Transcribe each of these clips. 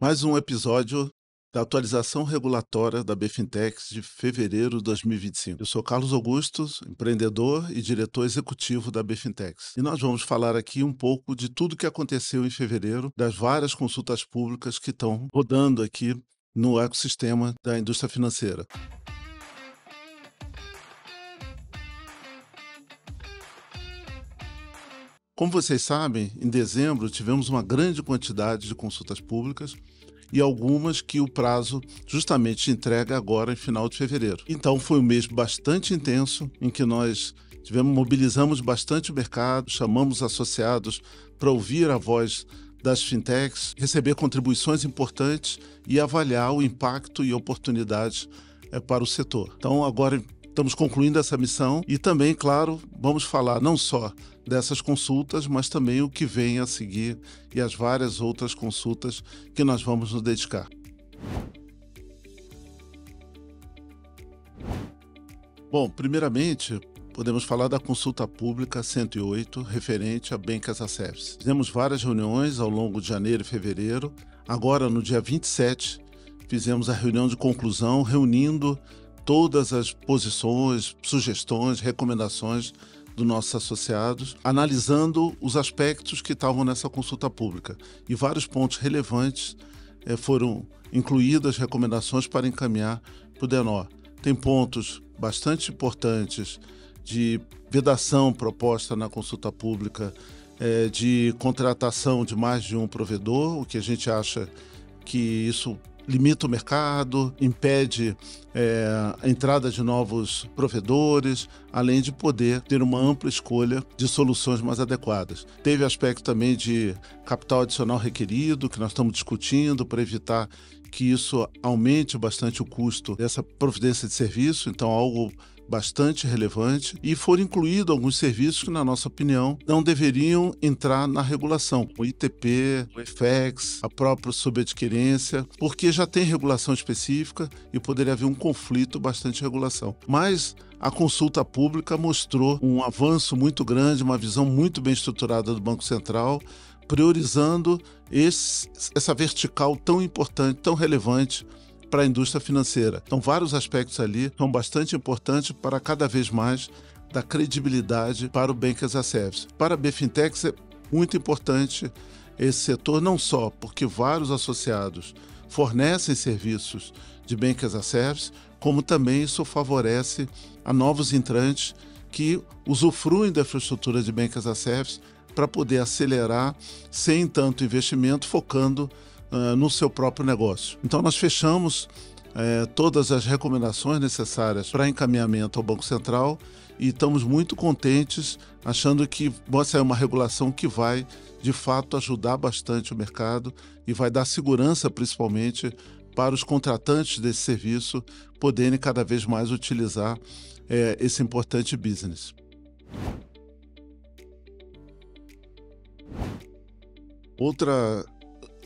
Mais um episódio da atualização regulatória da BFintex de fevereiro de 2025. Eu sou Carlos Augusto, empreendedor e diretor executivo da BFintex. E nós vamos falar aqui um pouco de tudo que aconteceu em fevereiro, das várias consultas públicas que estão rodando aqui no ecossistema da indústria financeira. Como vocês sabem, em dezembro tivemos uma grande quantidade de consultas públicas e algumas que o prazo justamente entrega agora em final de fevereiro. Então foi um mês bastante intenso em que nós mobilizamos bastante o mercado, chamamos associados para ouvir a voz das fintechs, receber contribuições importantes e avaliar o impacto e oportunidades para o setor. Então agora estamos concluindo essa missão e também, claro, vamos falar não só dessas consultas, mas também o que vem a seguir e as várias outras consultas que nós vamos nos dedicar. Bom, primeiramente, podemos falar da consulta pública 108, referente a Bank as a Service. Fizemos várias reuniões ao longo de janeiro e fevereiro. Agora, no dia 27, fizemos a reunião de conclusão, reunindo todas as posições, sugestões, recomendações dos nossos associados, analisando os aspectos que estavam nessa consulta pública. E vários pontos relevantes foram incluídas recomendações para encaminhar para o DENOR. Tem pontos bastante importantes de vedação proposta na consulta pública, de contratação de mais de um provedor, o que a gente acha que isso limita o mercado, impede a entrada de novos provedores, além de poder ter uma ampla escolha de soluções mais adequadas. Teve aspecto também de capital adicional requerido, que nós estamos discutindo para evitar que isso aumente bastante o custo dessa providência de serviço, então algo bastante relevante, e foram incluídos alguns serviços que, na nossa opinião, não deveriam entrar na regulação, o ITP, o FX, a própria subadquirência, porque já tem regulação específica e poderia haver um conflito bastante de regulação. Mas a consulta pública mostrou um avanço muito grande, uma visão muito bem estruturada do Banco Central, priorizando essa vertical tão importante, tão relevante para a indústria financeira. Então, vários aspectos ali são bastante importantes para cada vez mais dar credibilidade para o Bank as a Service. Para a BFintex é muito importante esse setor, não só porque vários associados fornecem serviços de Bank as a Service, como também isso favorece a novos entrantes que usufruem da infraestrutura de Bank as a Service para poder acelerar sem tanto investimento, focando no seu próprio negócio. Então nós fechamos todas as recomendações necessárias para encaminhamento ao Banco Central e estamos muito contentes, achando que vai sair uma regulação que vai, de fato, ajudar bastante o mercado e vai dar segurança, principalmente, para os contratantes desse serviço poderem cada vez mais utilizar esse importante business. Outra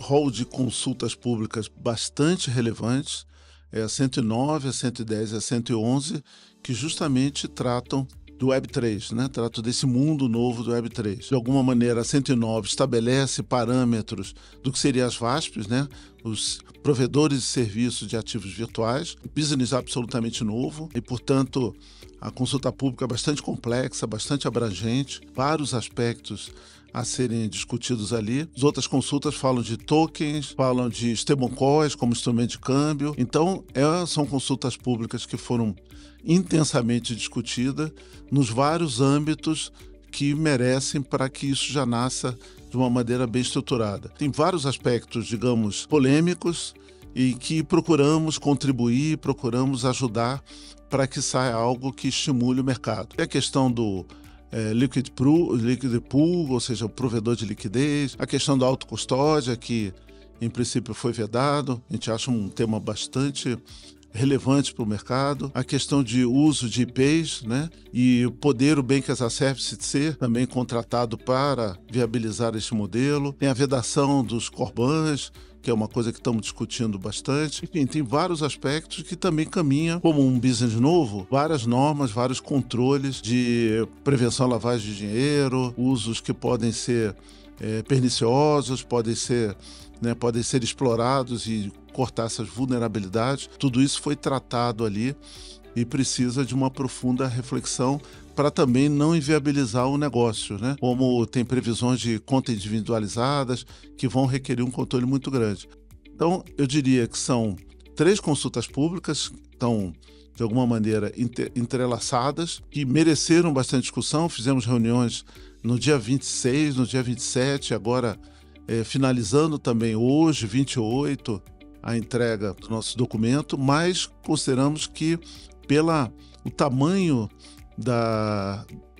rol de consultas públicas bastante relevantes é a 109, a 110 e a 111, que justamente tratam do Web3, né? Tratam desse mundo novo do Web3. De alguma maneira, a 109 estabelece parâmetros do que seriam as VASPs, né? Os provedores de serviços de ativos virtuais, business absolutamente novo e, portanto, a consulta pública é bastante complexa, bastante abrangente, vários aspectos a serem discutidos ali. As outras consultas falam de tokens, falam de stablecoins como instrumento de câmbio. Então, são consultas públicas que foram intensamente discutidas nos vários âmbitos que merecem para que isso já nasça de uma maneira bem estruturada. Tem vários aspectos, digamos, polêmicos e que procuramos contribuir, procuramos ajudar para que saia algo que estimule o mercado. É a questão do liquid pool, ou seja, o provedor de liquidez, a questão da autocustódia, que em princípio foi vedado, a gente acha um tema bastante relevante para o mercado, a questão de uso de IPs, né? E poder o Bank as a Service ser também contratado para viabilizar esse modelo, tem a vedação dos Corbans, que é uma coisa que estamos discutindo bastante. Enfim, tem vários aspectos que também caminham como um business novo, várias normas, vários controles de prevenção à lavagem de dinheiro, usos que podem ser perniciosos, podem ser explorados e cortar essas vulnerabilidades. Tudo isso foi tratado ali e precisa de uma profunda reflexão para também não inviabilizar o negócio, né? Como tem previsões de contas individualizadas que vão requerer um controle muito grande. Então, eu diria que são 3 consultas públicas que estão, de alguma maneira, entrelaçadas, que mereceram bastante discussão. Fizemos reuniões no dia 26, no dia 27, agora finalizando também hoje, 28, a entrega do nosso documento, mas consideramos que o tamanho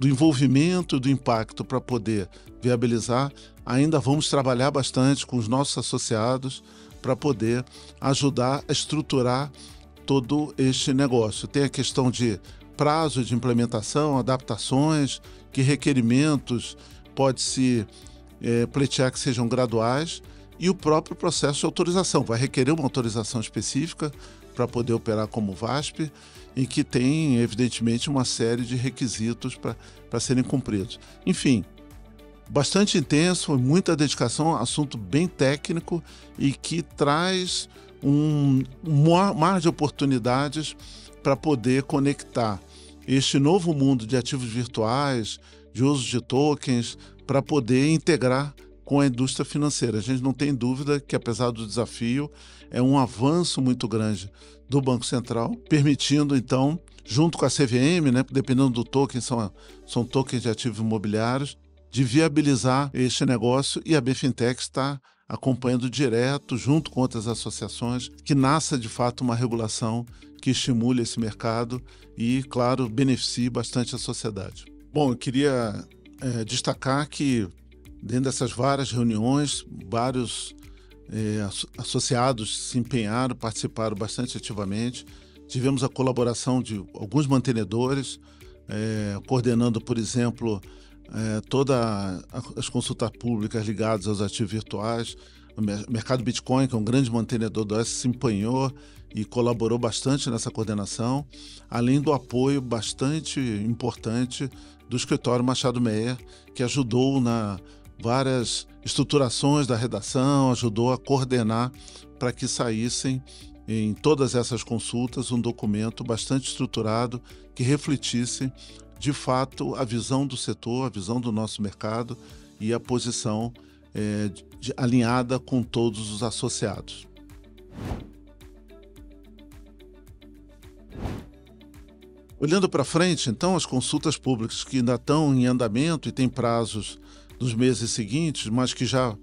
do envolvimento, do impacto para poder viabilizar, ainda vamos trabalhar bastante com os nossos associados para poder ajudar a estruturar todo este negócio. Tem a questão de prazo de implementação, adaptações, que requerimentos pode-se pleitear que sejam graduais, e o próprio processo de autorização. Vai requerer uma autorização específica para poder operar como VASP e que tem, evidentemente, uma série de requisitos para serem cumpridos. Enfim, bastante intenso, muita dedicação, assunto bem técnico e que traz um mar de oportunidades para poder conectar este novo mundo de ativos virtuais, de uso de tokens, para poder integrar com a indústria financeira. A gente não tem dúvida que, apesar do desafio, é um avanço muito grande do Banco Central, permitindo, então, junto com a CVM, né, dependendo do token, são tokens de ativos imobiliários, de viabilizar este negócio, e a BFintech está acompanhando direto, junto com outras associações, que nasça de fato uma regulação que estimule esse mercado e, claro, beneficie bastante a sociedade. Bom, eu queria destacar que, dentro dessas várias reuniões, vários associados se empenharam, participaram bastante ativamente. Tivemos a colaboração de alguns mantenedores, coordenando, por exemplo, todas as consultas públicas ligadas aos ativos virtuais. O mercado Bitcoin, que é um grande mantenedor do OS, se empenhou e colaborou bastante nessa coordenação, além do apoio bastante importante do escritório Machado Meyer, que ajudou na várias estruturações da redação, ajudou a coordenar para que saíssem em todas essas consultas um documento bastante estruturado que refletisse de fato a visão do setor, a visão do nosso mercado e a posição alinhada com todos os associados. Olhando para frente, então, as consultas públicas que ainda estão em andamento e têm prazos nos meses seguintes, mas que já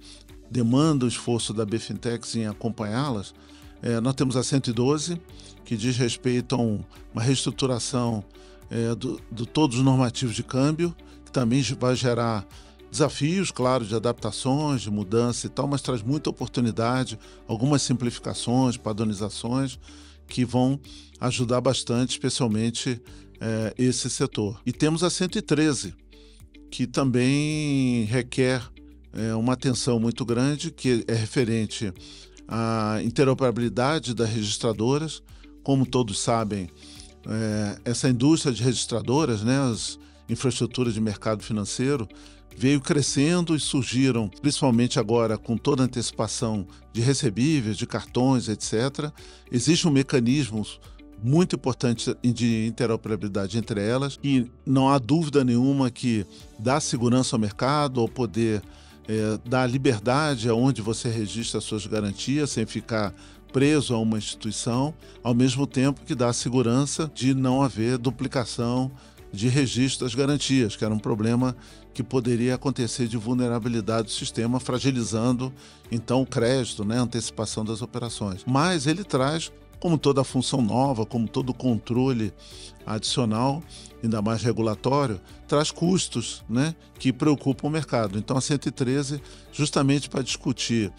demandam o esforço da BFintech em acompanhá-las, nós temos a 112, que diz respeito a uma reestruturação de todos os normativos de câmbio, que também vai gerar desafios, claro, de adaptações, de mudança e tal, mas traz muita oportunidade, algumas simplificações, padronizações, que vão ajudar bastante, especialmente esse setor. E temos a 113, que também requer uma atenção muito grande, que é referente à interoperabilidade das registradoras. Como todos sabem, essa indústria de registradoras, né, as infraestruturas de mercado financeiro, veio crescendo e surgiram, principalmente agora com toda a antecipação de recebíveis, de cartões, etc. Existe um mecanismo muito importante de interoperabilidade entre elas e não há dúvida nenhuma que dá segurança ao mercado, ao poder dar liberdade aonde você registra as suas garantias sem ficar preso a uma instituição, ao mesmo tempo que dá a segurança de não haver duplicação de registro das garantias, que era um problema que poderia acontecer de vulnerabilidade do sistema, fragilizando então o crédito, né, a antecipação das operações. Mas ele traz, como toda função nova, como todo controle adicional, ainda mais regulatório, traz custos, né, que preocupam o mercado. Então a 113, justamente para discutir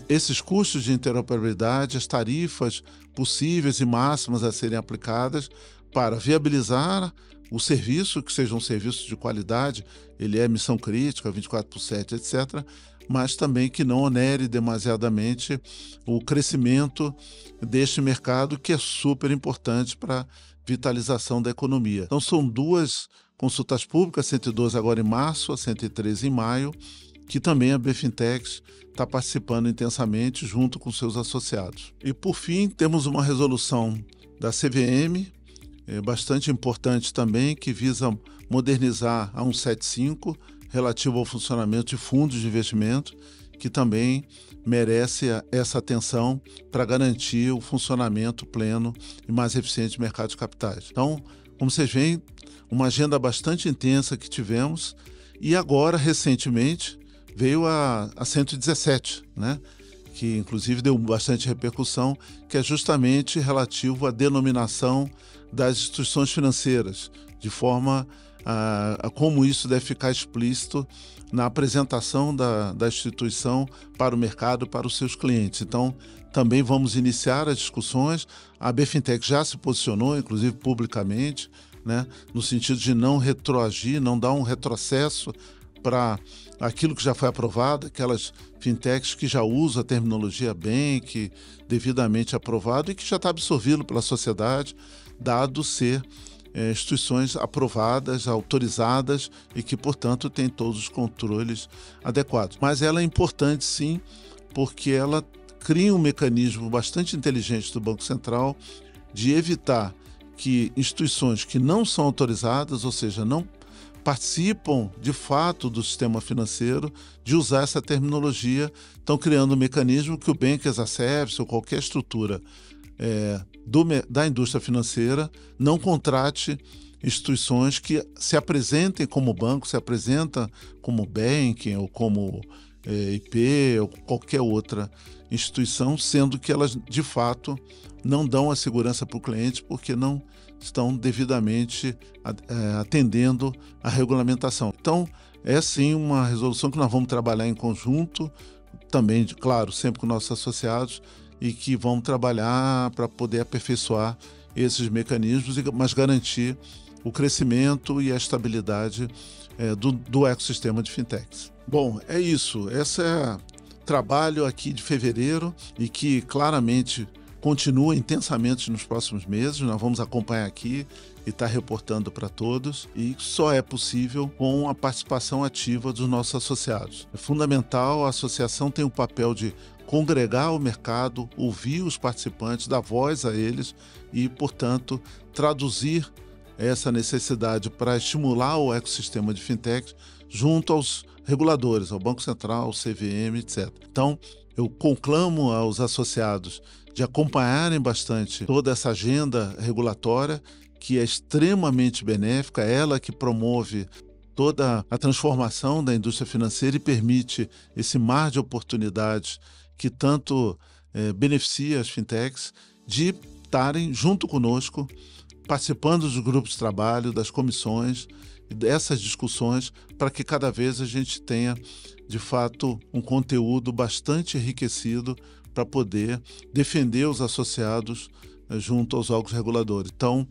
esses custos de interoperabilidade, as tarifas possíveis e máximas a serem aplicadas para viabilizar o serviço, que seja um serviço de qualidade, ele é missão crítica, 24/7, etc., mas também que não onere demasiadamente o crescimento deste mercado, que é super importante para a vitalização da economia. Então são duas consultas públicas, 112 agora em março, a 113 em maio, que também a BFintex está participando intensamente junto com seus associados. E, por fim, temos uma resolução da CVM, bastante importante também, que visa modernizar a 175, relativo ao funcionamento de fundos de investimento, que também merece essa atenção para garantir o funcionamento pleno e mais eficiente do mercado de capitais. Então, como vocês veem, uma agenda bastante intensa que tivemos, e agora, recentemente, veio a 117, né? Que inclusive deu bastante repercussão, que é justamente relativo à denominação das instituições financeiras, de forma a como isso deve ficar explícito na apresentação da instituição para o mercado, para os seus clientes. Então, também vamos iniciar as discussões. A BFintex já se posicionou, inclusive publicamente, né, no sentido de não retroagir, não dar um retrocesso para aquilo que já foi aprovado, aquelas fintechs que já usam a terminologia bem, que devidamente aprovado e que já está absorvido pela sociedade, dado ser instituições aprovadas, autorizadas e que, portanto, têm todos os controles adequados. Mas ela é importante, sim, porque ela cria um mecanismo bastante inteligente do Banco Central de evitar que instituições que não são autorizadas, ou seja, não participam de fato do sistema financeiro, de usar essa terminologia, estão criando um mecanismo que o Bank as a Service ou qualquer estrutura da indústria financeira não contrate instituições que se apresentem como banco, se apresentam como banking ou como IP ou qualquer outra instituição, sendo que elas de fato não dão a segurança para o cliente porque não estão devidamente atendendo à regulamentação. Então, é sim uma resolução que nós vamos trabalhar em conjunto, também, claro, sempre com nossos associados, e que vamos trabalhar para poder aperfeiçoar esses mecanismos, mas garantir o crescimento e a estabilidade do ecossistema de fintechs. Bom, é isso. Esse é o trabalho aqui de fevereiro e que claramente continua intensamente nos próximos meses. Nós vamos acompanhar aqui e estar reportando para todos, e só é possível com a participação ativa dos nossos associados. É fundamental, a associação tem o papel de congregar o mercado, ouvir os participantes, dar voz a eles e, portanto, traduzir essa necessidade para estimular o ecossistema de fintechs junto aos reguladores, ao Banco Central, ao CVM, etc. Então, eu conclamo aos associados de acompanharem bastante toda essa agenda regulatória, que é extremamente benéfica, ela que promove toda a transformação da indústria financeira e permite esse mar de oportunidades que tanto beneficia as fintechs, de estarem junto conosco, participando dos grupos de trabalho, das comissões, dessas discussões, para que cada vez a gente tenha, de fato, um conteúdo bastante enriquecido para poder defender os associados junto aos órgãos reguladores. Então,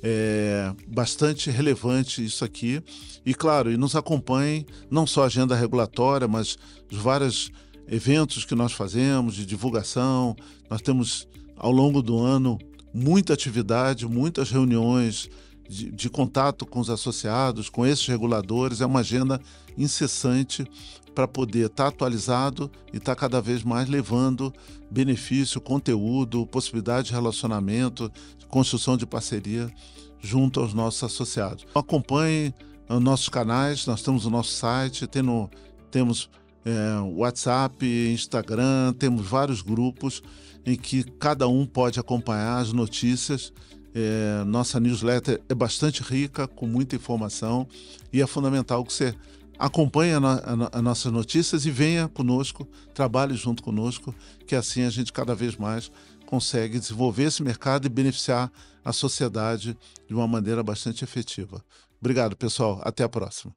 é bastante relevante isso aqui. E, claro, nos acompanhem não só a agenda regulatória, mas os vários eventos que nós fazemos de divulgação. Nós temos, ao longo do ano, muita atividade, muitas reuniões de contato com os associados, com esses reguladores. É uma agenda incessante para poder estar atualizado e estar cada vez mais levando benefício, conteúdo, possibilidade de relacionamento, construção de parceria junto aos nossos associados. Acompanhe os nossos canais, nós temos o nosso site, temos WhatsApp, Instagram, temos vários grupos em que cada um pode acompanhar as notícias. Nossa newsletter é bastante rica, com muita informação, e é fundamental que você acompanhe as nossas notícias e venha conosco, trabalhe junto conosco, que assim a gente cada vez mais consegue desenvolver esse mercado e beneficiar a sociedade de uma maneira bastante efetiva. Obrigado, pessoal. Até a próxima.